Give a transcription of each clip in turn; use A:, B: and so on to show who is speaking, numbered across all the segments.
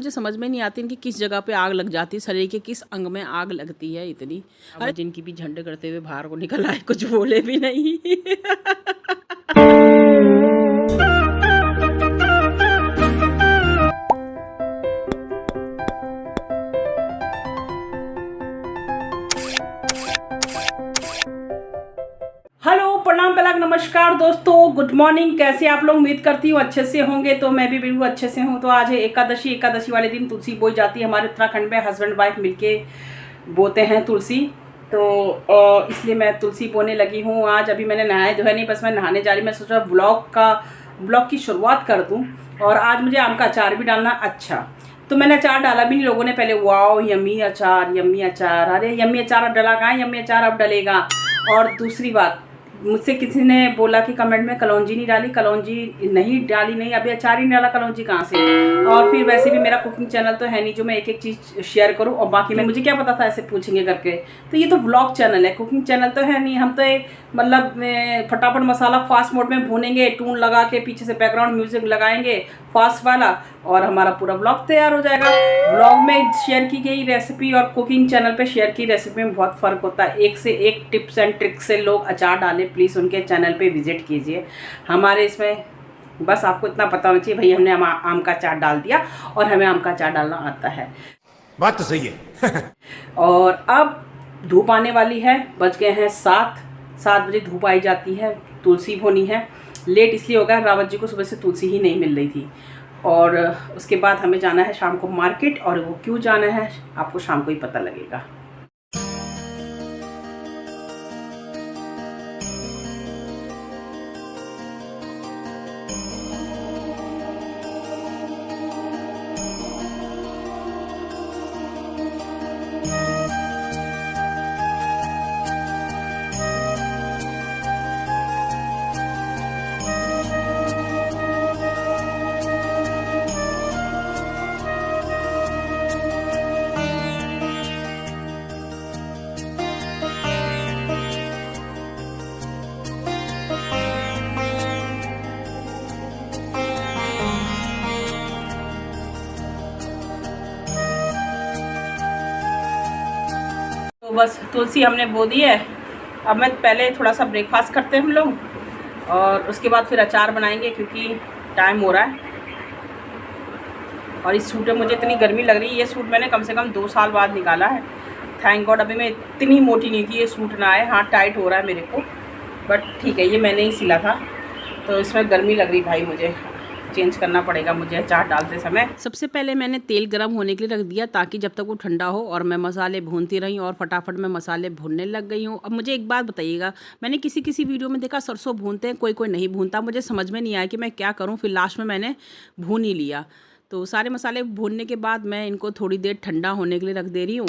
A: मुझे समझ में नहीं आती इनकी किस जगह पे आग लग जाती है, शरीर के किस अंग में आग लगती है इतनी। अरे जिनकी भी झंडे करते हुए बाहर को निकल आए, कुछ बोले भी नहीं। हेलो, प्रणाम, पलक, नमस्कार दोस्तों, गुड मॉर्निंग। कैसे आप लोग? उम्मीद करती हूँ अच्छे से होंगे। तो मैं भी बिल्कुल अच्छे से हूँ। तो आज है एकादशी वाले दिन तुलसी बोई जाती है। हमारे उत्तराखंड में हस्बैंड वाइफ मिलके बोते हैं तुलसी। तो इसलिए मैं तुलसी बोने लगी हूँ आज। अभी मैंने नहाया धोया नहीं, बस मैं नहाने जा रही। मैं सोचा ब्लॉग की शुरुआत कर दूँ। और आज मुझे आम का अचार भी डालना। अच्छा, तो मैंने अचार डाला भी नहीं। लोगों ने पहले वाओ यम्मी अचार, यम्मी अचार, अरे यम्मी अचार अब डला कहाँ, यम्मी अचार अब डलेगा। और दूसरी बात, मुझसे किसी ने बोला कि कमेंट में कलौंजी नहीं डाली, कलौंजी नहीं डाली, नहीं अभी अचार ही नहीं डाला, कलौंजी कहाँ से। और फिर वैसे भी मेरा कुकिंग चैनल तो है नहीं जो मैं एक एक चीज़ शेयर करूँ। और बाकी मैं मुझे क्या पता था ऐसे पूछेंगे करके। तो ये तो व्लॉग चैनल है, कुकिंग चैनल तो है नहीं। हम तो मतलब फटाफट मसाला फास्ट मोड में भूनेंगे, टून लगा के पीछे से बैकग्राउंड म्यूजिक लगाएंगे फास्ट वाला, और हमारा पूरा ब्लॉग तैयार हो जाएगा। ब्लॉग में शेयर की गई रेसिपी और कुकिंग चैनल पे शेयर की रेसिपी में बहुत फ़र्क होता है। एक से एक टिप्स एंड ट्रिक्स से लोग अचार डालें, प्लीज़ उनके चैनल पे विजिट कीजिए। हमारे इसमें बस आपको इतना पता होना चाहिए, भाई हमने आम का अचार डाल दिया और हमें आम का अचार डालना आता है।
B: बात तो सही है।
A: और अब धूप आने वाली है, बज गए हैं 7 बजे धूप आई जाती है। तुलसी बोनी है। लेट इसलिए हो गया, रावत जी को सुबह से तुलसी ही नहीं मिल रही थी। और उसके बाद हमें जाना है शाम को मार्केट, और वो क्यों जाना है आपको शाम को ही पता लगेगा। तो बस तुलसी हमने बो दी है। अब मैं पहले थोड़ा सा ब्रेकफास्ट करते हैं हम लोग, और उसके बाद फिर अचार बनाएंगे क्योंकि टाइम हो रहा है। और इस सूट में मुझे इतनी गर्मी लग रही है। ये सूट मैंने कम से कम 2 साल बाद निकाला है। थैंक गॉड अभी मैं इतनी मोटी नहीं थी ये सूट ना आए। हाँ, टाइट हो रहा है मेरे को, बट ठीक है, ये मैंने ही सिला था। तो इसमें गर्मी लग रही भाई, मुझे चेंज करना पड़ेगा मुझे अचार डालते समय। सबसे पहले मैंने तेल गरम होने के लिए रख दिया ताकि जब तक वो ठंडा हो, और मैं मसाले भूनती रही और फटाफट मैं मसाले भूनने लग गई हूँ। अब मुझे एक बात बताइएगा, मैंने किसी वीडियो में देखा सरसों भूनते हैं, कोई नहीं भूनता। मुझे समझ में नहीं आया कि मैं क्या करूँ। फिर लास्ट में मैंने भून ही लिया। तो सारे मसाले भूनने के बाद मैं इनको थोड़ी देर ठंडा होने के लिए रख दे रही हूँ।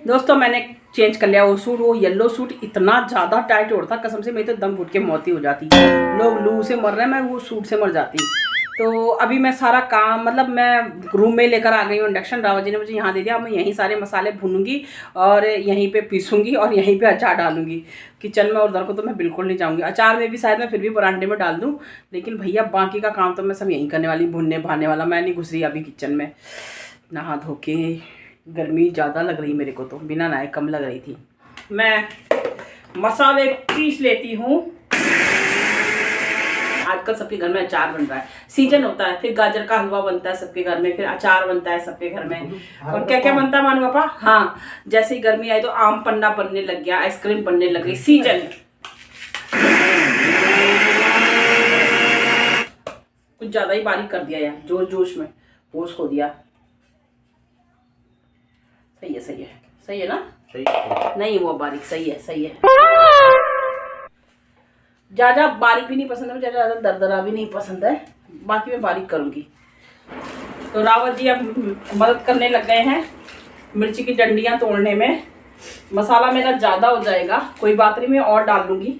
A: दोस्तों मैंने चेंज कर लिया वो सूट। वो येलो सूट इतना ज़्यादा टाइट हो रहा था, कसम से मेरी तो दम घुट के मौत ही हो जाती। लोग लू से मर रहे हैं, मैं वो सूट से मर जाती। तो अभी मैं सारा काम, मतलब मैं रूम में लेकर आ गई हूँ इंडक्शन। रावत जी ने मुझे यहाँ दे दिया। मैं यहीं सारे मसाले भूनूंगी और यहीं पे पीसूंगी और यहीं पे अचार डालूंगी किचन में। और उधर को तो मैं बिल्कुल नहीं जाऊँगी। अचार में भी शायद मैं फिर भी परांठे में डाल दूँ, लेकिन भैया बाकी का काम तो मैं सब यहीं करने वाली, भूनने भाने वाला। मैं नहीं घुस रही अभी किचन में। नहा धो के, गर्मी ज़्यादा लग रही मेरे को, तो बिना नहाए कम लग रही थी। मैं मसाले पीस लेती हूँ। आजकल सबके घर में अचार बन रहा है, सीजन होता है। फिर गाजर का हलवा बनता है सबके घर में, फिर अचार बनता है सबके घर में। और क्या क्या बनता है मानू पापा? हाँ, जैसे ही गर्मी आई तो आम पन्ना बनने लग गया, आइसक्रीम बनने लग गई। सीजन कुछ ज़्यादा ही बारीक कर दिया यार, जोश जोश में होश खो दिया। सही है, सही है, सही है ना?
B: सही
A: नहीं वो बारीक, सही है, सही है। ज़्यादा बारीक भी नहीं पसंद है मुझे, ज़्यादा दरदरा भी नहीं पसंद है। बाकी मैं बारीक करूँगी। तो रावत जी अब मदद करने लग गए हैं मिर्ची की डंडियाँ तोड़ने में। मसाला मेरा ज़्यादा हो जाएगा, कोई बात नहीं, मैं और डाल दूँगी।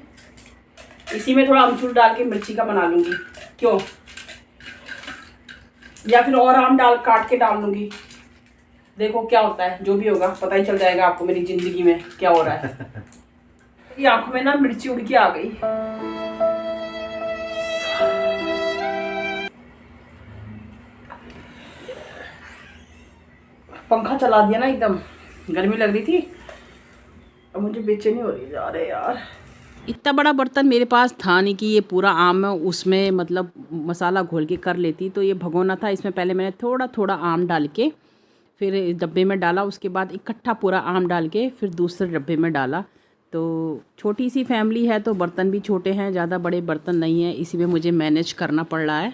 A: इसी में थोड़ा अमचूर डाल के मिर्ची का बना लूँगी, क्यों? या फिर और आम काट के डाल लूँगी। देखो क्या होता है, जो भी होगा पता ही चल जाएगा आपको मेरी ज़िंदगी में क्या हो रहा है। ये आंखों में ना मिर्ची उड़ के आ गई। पंखा चला दिया ना, एकदम गर्मी लग रही थी, अब मुझे बेचैनी हो रही है। अरे यार, इतना बड़ा बर्तन मेरे पास था नहीं कि ये पूरा आम में उसमें मतलब मसाला घोल के कर लेती। तो ये भगोना था, इसमें पहले मैंने थोड़ा थोड़ा आम डाल के फिर डब्बे में डाला, उसके बाद इकट्ठा पूरा आम डाल के फिर दूसरे डब्बे में डाला। तो छोटी सी फैमिली है तो बर्तन भी छोटे हैं, ज़्यादा बड़े बर्तन नहीं हैं, इसी में मुझे मैनेज करना पड़ रहा है।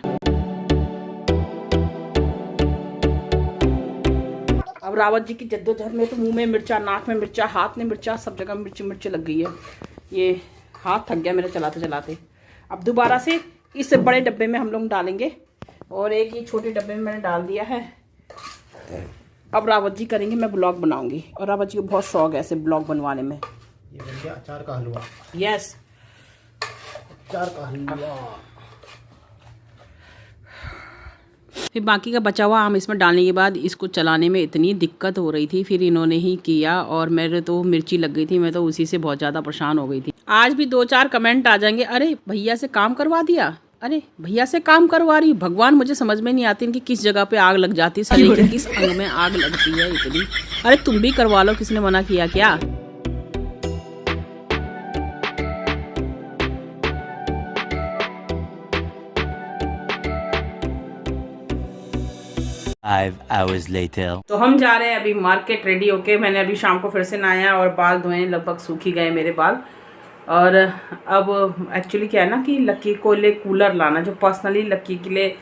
A: अब रावत जी की जद्दोजहद में तो मुंह में मिर्चा, नाक में मिर्चा, हाथ में मिर्चा, सब जगह मिर्ची मिर्ची लग गई है। ये हाथ थक गया मेरा चलाते चलाते। अब दोबारा से इस बड़े डब्बे में हम लोग डालेंगे और एक ये छोटे डब्बे में मैंने डाल दिया है। अब रावत जी करेंगे, मैं ब्लॉग बनाऊंगी और रावत जी को बहुत शौक है ऐसे ब्लॉग बनवाने में।
B: ये बन गया अचार का हलवा।
A: यस,
B: अचार का हलवा।
A: फिर बाकी का बचा हुआ आम इसमें डालने के बाद इसको चलाने में इतनी दिक्कत हो रही थी, फिर इन्होंने ही किया और मेरे तो मिर्ची लग गई थी, मैं तो उसी से बहुत ज़्यादा परेशान हो गई थी। आज भी 2-4 कमेंट आ जाएंगे, अरे भैया से काम करवा दिया, अरे भैया से काम करवा रही। भगवान, मुझे समझ में नहीं आती इनकी किस जगह पे आग लग जाती है, शरीर के किस अंग में आग लगती है इतनी। अरे तुम भी करवा लो, किसने मना किया क्या? तो हम जा रहे हैं अभी मार्केट, रेडी होके। मैंने अभी शाम को फिर से नहाया और बाल धोए, लगभग सूख ही गए मेरे बाल। और अब एक्चुअली क्या है ना कि लक्की को लिए कूलर लाना, जो पर्सनली लक्की के लिए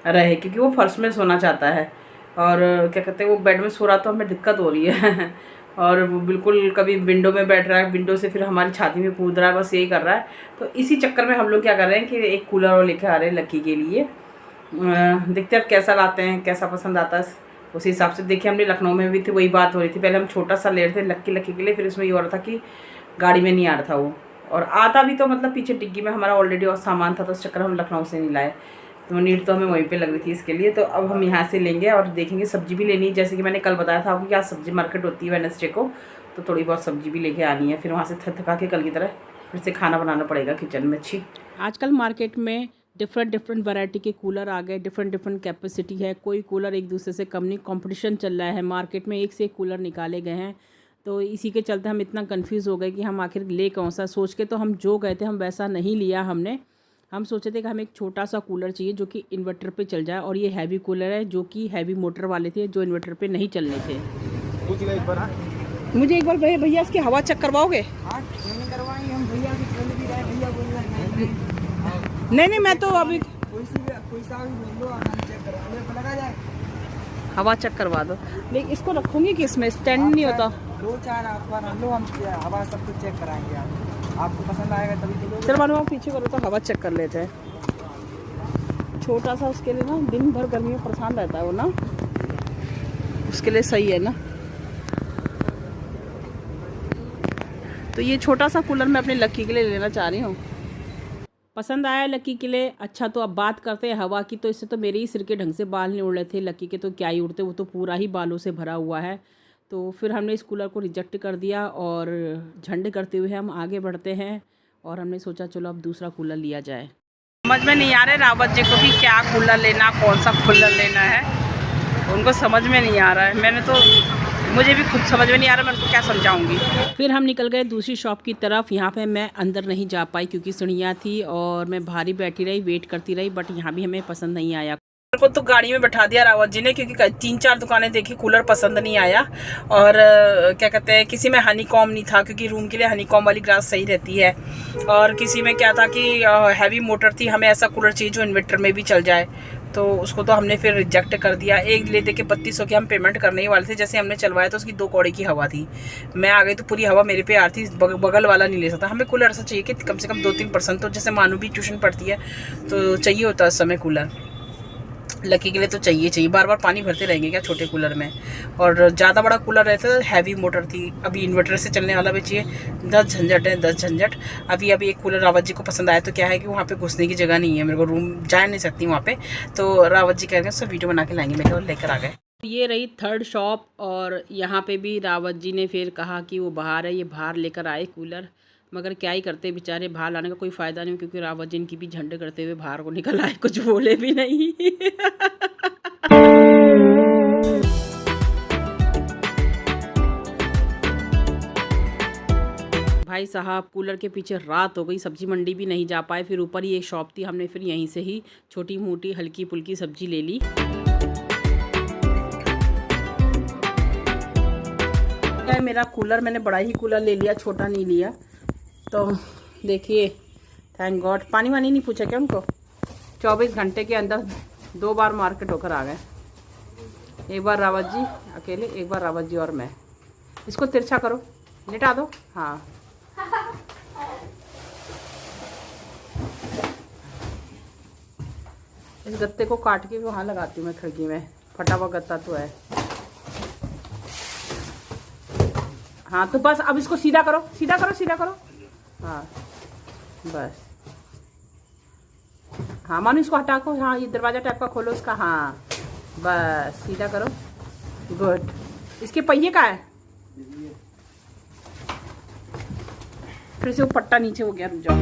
A: रहे, क्योंकि वो फर्श में सोना चाहता है और क्या कहते हैं वो बेड में सो रहा, तो हमें दिक्कत हो रही है और वो बिल्कुल कभी विंडो में बैठ रहा है, विंडो से फिर हमारी छाती में कूद रहा है, बस यही कर रहा है। तो इसी चक्कर में हम लोग क्या कर रहे हैं कि एक कूलर और लेके आ रहे हैं लक्की के लिए। देखते हैं अब कैसा लाते हैं, कैसा पसंद आता है उसी हिसाब से। देखिए हमने लखनऊ में भी थी वही बात हो रही थी, पहले हम छोटा सा ले रहे थे लक्की के लिए, फिर इसमें ये हो रहा था कि गाड़ी में नहीं आ रहा था वो, और आता भी तो मतलब पीछे डिग्गी में हमारा ऑलरेडी और सामान था, तो उस चक्कर हम लखनऊ से नहीं लाए। तो नीड तो हमें वहीं पे लग रही थी इसके लिए। तो अब हम यहाँ से लेंगे और देखेंगे। सब्जी भी लेनी है, जैसे कि मैंने कल बताया था आपको कि आज सब्जी मार्केट होती है वेडनेसडे को, तो थोड़ी बहुत सब्जी भी लेके आनी है। फिर वहाँ से थका के कल की तरह फिर से खाना बनाना पड़ेगा किचन में। अच्छी आजकल मार्केट में डिफरेंट वैरायटी के कूलर आ गए, डिफरेंट कैपेसिटी है, कोई कूलर एक दूसरे से कम नहीं, कंपटीशन चल रहा है मार्केट में, एक से एक कूलर निकाले गए हैं। तो इसी के चलते हम इतना कंफ्यूज हो गए कि हम आखिर ले कौन सा। सोच के तो हम जो गए थे हम वैसा नहीं लिया हमने। हम सोचे थे कि हमें एक छोटा सा कूलर चाहिए जो कि इन्वर्टर पे चल जाए, और ये हैवी कूलर है जो कि हैवी मोटर वाले थे, जो इन्वर्टर पे नहीं चलने थे। मुझे एक बार भैया इसकी हवा चेक करवाओगे? नहीं, मैं तो अभी हवा चेक करवा दो, लेकिन इसको रखूंगी कि इसमें स्टैंड नहीं होता।
C: 2-4 आप लो, हम हवा सब कुछ चेक कराएंगे, आपको पसंद आएगा तभी तो।
A: चलो मानो पीछे करो तो हवा चेक कर लेते हैं। छोटा सा उसके लिए ना, दिन भर गर्मी में परेशान रहता है वो ना, उसके लिए सही है ना। तो ये छोटा सा कूलर मैं अपने लक्की के लिए लेना चाह रही हूँ। पसंद आया लक्की के लिए। अच्छा, तो अब बात करते हैं हवा की। तो इससे तो मेरे ही सिर के ढंग से बाल नहीं उड़ रहे थे, लक्की के तो क्या ही उड़ते, वो तो पूरा ही बालों से भरा हुआ है। तो फिर हमने इस कूलर को रिजेक्ट कर दिया और झंड करते हुए हम आगे बढ़ते हैं। और हमने सोचा चलो अब दूसरा कूलर लिया जाए। समझ में नहीं आ रहा है रावत जी को भी क्या कूलर लेना, कौन सा कूलर लेना है, उनको समझ में नहीं आ रहा है। मुझे भी खुद समझ में नहीं आ रहा, मैं उनको क्या समझाऊंगी। फिर हम निकल गए दूसरी शॉप की तरफ। यहाँ पे मैं अंदर नहीं जा पाई क्योंकि सीढ़ियाँ थी और मैं बाहर ही बैठी रही, वेट करती रही, बट यहाँ भी हमें पसंद नहीं आया। को तो गाड़ी में बैठा दिया रावत जी ने, क्योंकि 3-4 दुकानें देखी, कूलर पसंद नहीं आया। और क्या कहते हैं, किसी में हनी कॉम नहीं था क्योंकि रूम के लिए हनी कॉम वाली ग्लास सही रहती है, और किसी में क्या था कि हैवी मोटर थी, हमें ऐसा कूलर चाहिए जो इन्वर्टर में भी चल जाए। तो उसको तो हमने फिर रिजेक्ट कर दिया। एक ले दे के 3200 की हम पेमेंट करने ही वाले थे। जैसे हमने चलवाया तो उसकी 2 कौड़ी की हवा थी, मैं आ गई तो पूरी हवा मेरे पे आ रही थी, बगल वाला नहीं ले सकता। हमें कूलर ऐसा चाहिए कि कम से कम 2-3%, तो जैसे मानू भी ट्यूशन पढ़ती है तो चाहिए होता है उस समय कूलर। लकी के लिए तो चाहिए, बार बार पानी भरते रहेंगे क्या छोटे कूलर में। और ज़्यादा बड़ा कूलर रहता है, हैवी मोटर थी, अभी इन्वर्टर से चलने वाला भी चाहिए। 10 झंझट है, 10 झंझट। अभी एक कूलर रावत जी को पसंद आया, तो क्या है कि वहाँ पे घुसने की जगह नहीं है, मेरे को रूम जा नहीं सकती वहाँ पे। तो रावत जी कह रहे हैं सब वीडियो बना के लाएंगे मेरे, और लेकर आ गए। ये रही 3rd शॉप, और यहाँ पे भी रावत जी ने फिर कहा कि वो बाहर है, ये बाहर लेकर आए कूलर। मगर क्या ही करते बेचारे, बाहर लाने का कोई फ़ायदा नहीं, क्योंकि रावत जी इनकी भी झंड करते हुए बाहर को निकल आए, कुछ बोले भी नहीं। भाई साहब कूलर के पीछे रात हो गई, सब्जी मंडी भी नहीं जा पाए, फिर ऊपर ही एक शॉप थी, हमने फिर यहीं से ही छोटी मोटी हल्की फुल्की सब्जी ले ली। मेरा कूलर मैंने बड़ा ही कूलर ले लिया, छोटा नहीं लिया। तो देखिए थैंक गॉड, पानी वानी नहीं पूछा क्या उनको। 24 घंटे के अंदर 2 बार मार्केट होकर आ गए। एक बार रावत जी अकेले, एक बार रावत जी और मैं। इसको तिरछा करो, लिटा दो। हाँ इस गत्ते को काट के वहाँ लगाती हूँ मैं खिड़की में, फटा हुआ गत्ता तो है। हाँ तो बस अब इसको सीधा करो, सीधा करो, सीधा करो। हाँ बस, हाँ मानो इसको हटा को। हाँ ये दरवाजा टाइप का खोलो उसका। हाँ बस सीधा करो, गुड। इसके पहिए का है, फिर से वो पट्टा नीचे हो गया, रुक जाओ।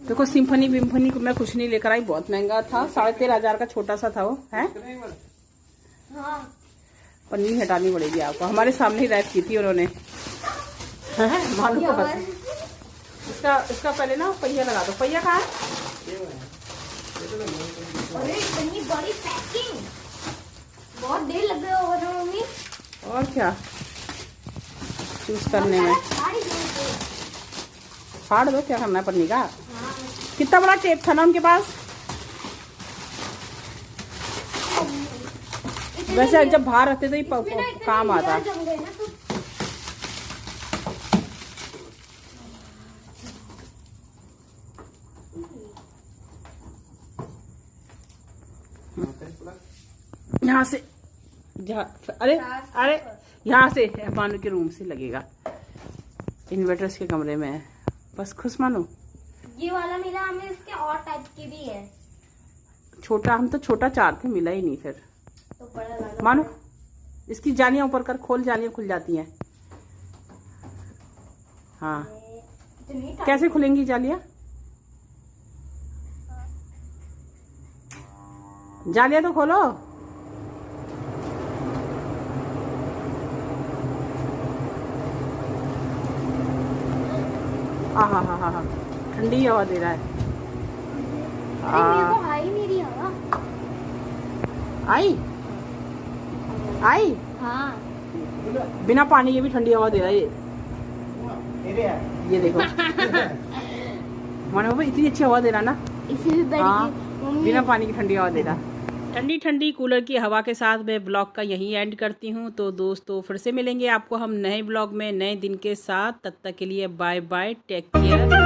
A: देखो सिम्फनी विम्फनी को मैं कुछ नहीं लेकर आई, बहुत महंगा था, 13,500 का छोटा सा था वो है।
D: हाँ।
A: पन्नी हटानी पड़ेगी आपको, हमारे सामने ही रैप की थी उन्होंने। मालूम को बस इसका पहले ना पहिया लगा दो। पहिया कहाँ है?
D: अरे इतनी बड़ी पैकिंग, बहुत देर लग गया होगा ना मम्मी।
A: और क्या चूज करने में। फाड़ दो, क्या करना है पन्नी का। कितना बड़ा टेप था ना उनके पास। वैसे जब बाहर रहते तो ये काम आता। यहाँ से अरे अरे यहाँ से मानो के रूम से लगेगा, इन्वर्टर्स के कमरे में है। बस खुश मानो।
D: ये वाला मिला हमें, इसके और टाइप के भी है।
A: छोटा, हम तो छोटा 4 थे, मिला ही नहीं फिर।
D: तो बड़ा वाला
A: मानो इसकी जालियां ऊपर कर, खोल, जालियां खुल जाती हैं। हाँ कैसे खुलेंगी जालियां? जालियां तो खोलो। हाँ ठंडी हवा दे रहा है।
D: मेरे को आई मेरी हवा।
A: आई आई
D: हाँ
A: बिना पानी के भी ठंडी हवा दे रहा है ये देखो। मानो भाई इतनी अच्छी हवा दे रहा ना,
D: इसे भी बड़ी
A: हाँ,
D: मम्मी।
A: बिना पानी की ठंडी हवा दे रहा। ठंडी ठंडी कूलर की हवा के साथ मैं ब्लॉग का यहीं एंड करती हूँ। तो दोस्तों फिर से मिलेंगे आपको हम नए ब्लॉग में नए दिन के साथ। तब तक के लिए बाय बाय, टेक केयर।